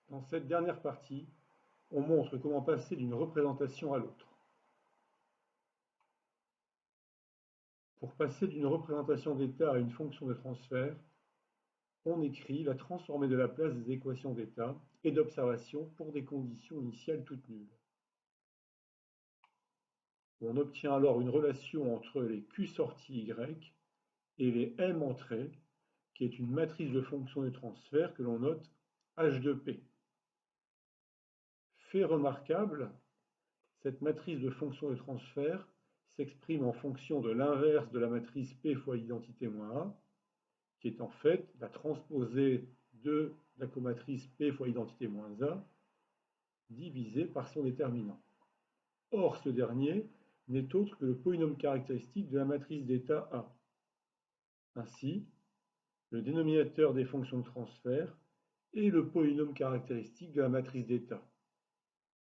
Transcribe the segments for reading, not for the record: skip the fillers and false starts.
Dans cette dernière partie, on montre comment passer d'une représentation à l'autre. Pour passer d'une représentation d'état à une fonction de transfert, on écrit la transformée de la place des équations d'état et d'observation pour des conditions initiales toutes nulles. On obtient alors une relation entre les Q sorties Y et les M entrées, qui est une matrice de fonctions de transfert que l'on note H de P. Fait remarquable, cette matrice de fonctions de transfert s'exprime en fonction de l'inverse de la matrice P fois l'identité moins A, qui est en fait la transposée de la comatrice P fois l'identité moins A, divisée par son déterminant. Or, ce dernier n'est autre que le polynôme caractéristique de la matrice d'état A. Ainsi, le dénominateur des fonctions de transfert est le polynôme caractéristique de la matrice d'état.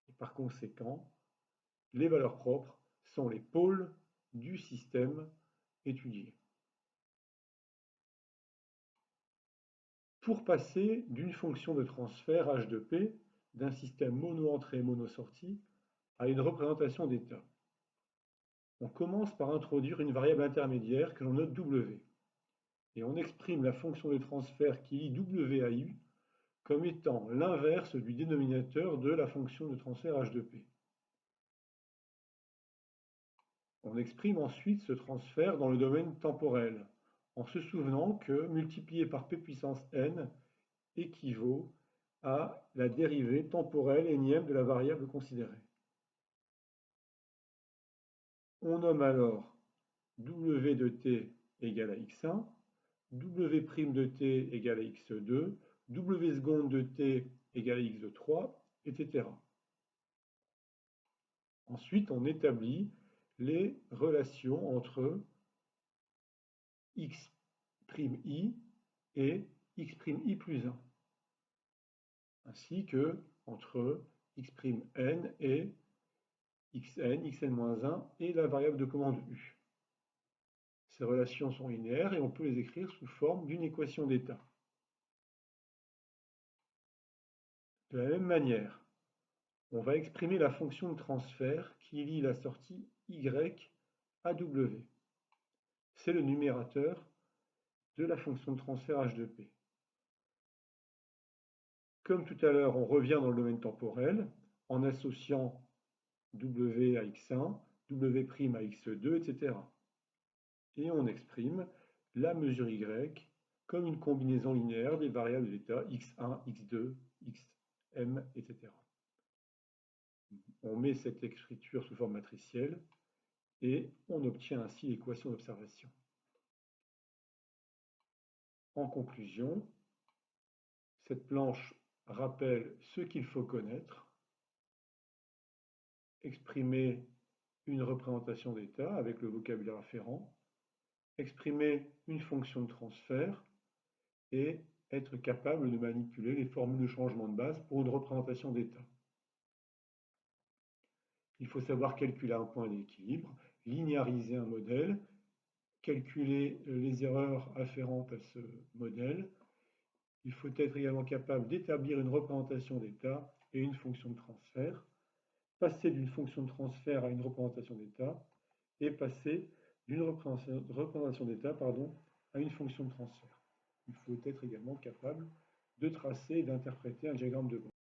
Et par conséquent, les valeurs propres sont les pôles du système étudié. Pour passer d'une fonction de transfert H de P d'un système mono-entrée et mono-sortie à une représentation d'état, on commence par introduire une variable intermédiaire que l'on note W. Et on exprime la fonction de transfert qui lie W à U comme étant l'inverse du dénominateur de la fonction de transfert H de P. On exprime ensuite ce transfert dans le domaine temporel, en se souvenant que multiplié par P puissance n équivaut à la dérivée temporelle énième de la variable considérée. On nomme alors W de t égale à x1, W' de t égale à x2, W seconde de t égale à x de 3, etc. Ensuite, on établit les relations entre x'I et x'I plus 1, ainsi que entre x'N et xn, xn-1 et la variable de commande U. Ces relations sont linéaires et on peut les écrire sous forme d'une équation d'état. De la même manière, on va exprimer la fonction de transfert qui lie la sortie Y à W. C'est le numérateur de la fonction de transfert H de P. Comme tout à l'heure, on revient dans le domaine temporel en associant W à x1, W' à x2, etc. Et on exprime la mesure Y comme une combinaison linéaire des variables d'état x1, x2, xm, etc. On met cette écriture sous forme matricielle et on obtient ainsi l'équation d'observation. En conclusion, cette planche rappelle ce qu'il faut connaître, exprimer une représentation d'état avec le vocabulaire afférent, exprimer une fonction de transfert et être capable de manipuler les formules de changement de base pour une représentation d'état. Il faut savoir calculer un point d'équilibre, linéariser un modèle, calculer les erreurs afférentes à ce modèle. Il faut être également capable d'établir une représentation d'état et une fonction de transfert, passer d'une fonction de transfert à une représentation d'état et passer d'une représentation d'état à une fonction de transfert. Il faut être également capable de tracer et d'interpréter un diagramme de bord.